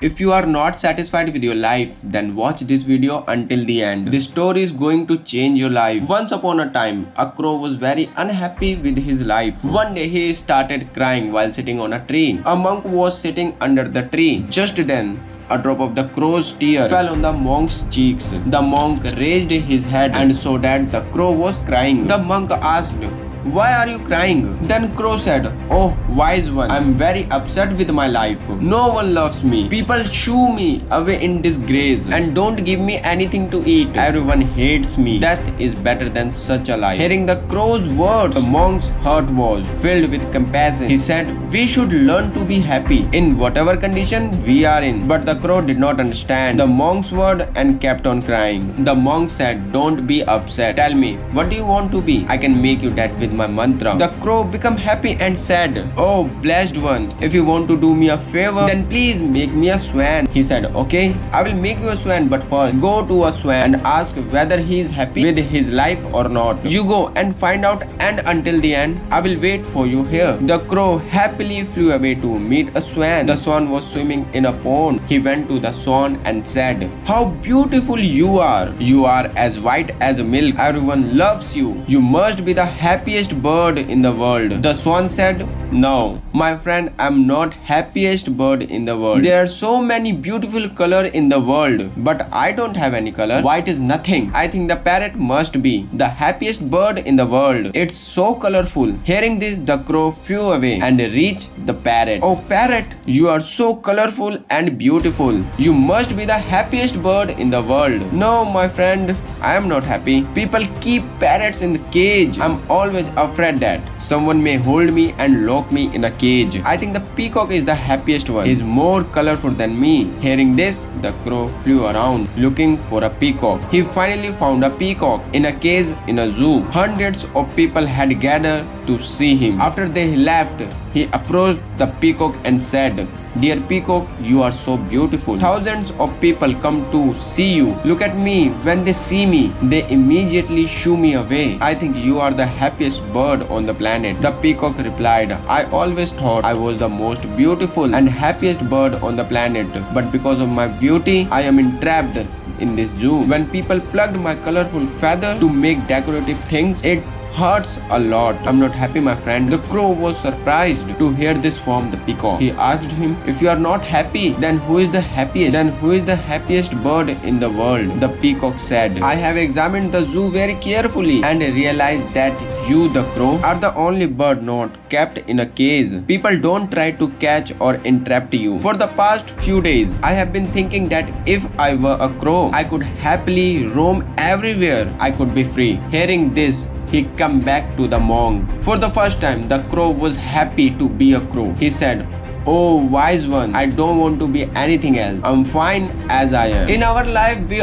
If you are not satisfied with your life, then watch this video until the end. This story is going to change your life. Once upon a time, a crow was very unhappy with his life. One day he started crying while sitting on a tree. A monk was sitting under the tree. Just then, a drop of the crow's tear fell on the monk's cheeks. The monk raised his head and saw that the crow was crying. The monk asked, "Why are you crying?" Then crow said, "Oh, wise one, I am very upset with my life. No one loves me. People shoo me away in disgrace and don't give me anything to eat. Everyone hates me. Death is better than such a life." Hearing the crow's words, the monk's heart was filled with compassion. He said, "We should learn to be happy in whatever condition we are in." But the crow did not understand the monk's word and kept on crying. The monk said, "Don't be upset. Tell me, what do you want to be? I can make you that with my mantra." The crow became happy and said, "Oh, blessed one, if you want to do me a favor, then please make me a swan." He said, "Okay, I will make you a swan, but first go to a swan and ask whether he is happy with his life or not. You go and find out, and until the end, I will wait for you here." The crow happily flew away to meet a swan. The swan was swimming in a pond. He went to the swan and said, "How beautiful you are. You are as white as milk. Everyone loves you. You must be the happiest bird in the world." The swan said, "No, my friend, I am not happiest bird in the world. There are so many beautiful color in the world, but I don't have any color. White is nothing. I think the parrot must be the happiest bird in the world. It's so colorful." Hearing this, the crow flew away and reached the parrot. "Oh parrot, you are so colorful and beautiful. You must be the happiest bird in the world." "No, my friend, I am not happy. People keep parrots in the cage. I'm always afraid that someone may hold me and lock me in a cage. I think the peacock is the happiest one. He's more colorful than me." Hearing this, the crow flew around looking for a peacock. He finally found a peacock in a cage in a zoo. Hundreds of people had gathered to see him. After they left, he approached the peacock and said, "Dear peacock, you are so beautiful. Thousands of people come to see you. Look at me. When they see me, they immediately shoo me away. I think you are the happiest bird on the planet." The peacock replied, "I always thought I was the most beautiful and happiest bird on the planet, but because of my beauty, I am entrapped in this zoo. When people plucked my colorful feather to make decorative things, it hurts a lot. I'm not happy, my friend." The crow was surprised to hear this from the peacock. He asked him, "If you are not happy, then who is the happiest? Then who is the happiest bird in the world?" The peacock said, "I have examined the zoo very carefully and realized that you, the crow, are the only bird not kept in a cage. People don't try to catch or entrap you. For the past few days, I have been thinking that if I were a crow, I could happily roam everywhere. I could be free." Hearing this, he came back to the monk. For the first time, the crow was happy to be a crow. He said, "Oh wise one, I don't want to be anything else. I'm fine as I am." In our life, we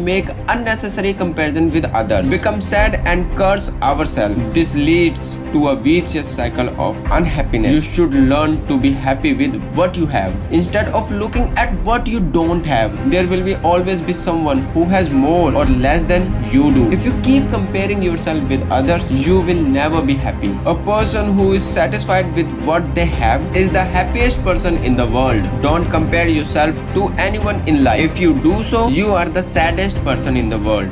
make unnecessary comparison with others, become sad and curse ourselves. This leads to a vicious cycle of unhappiness. You should learn to be happy with what you have instead of looking at what you don't have. There will always be someone who has more or less than you do. If you keep comparing yourself with others, you will never be happy. A person who is satisfied with what they have is the happiest person in the world. Don't compare yourself to anyone in life. If you do so, you are the saddest person in the world.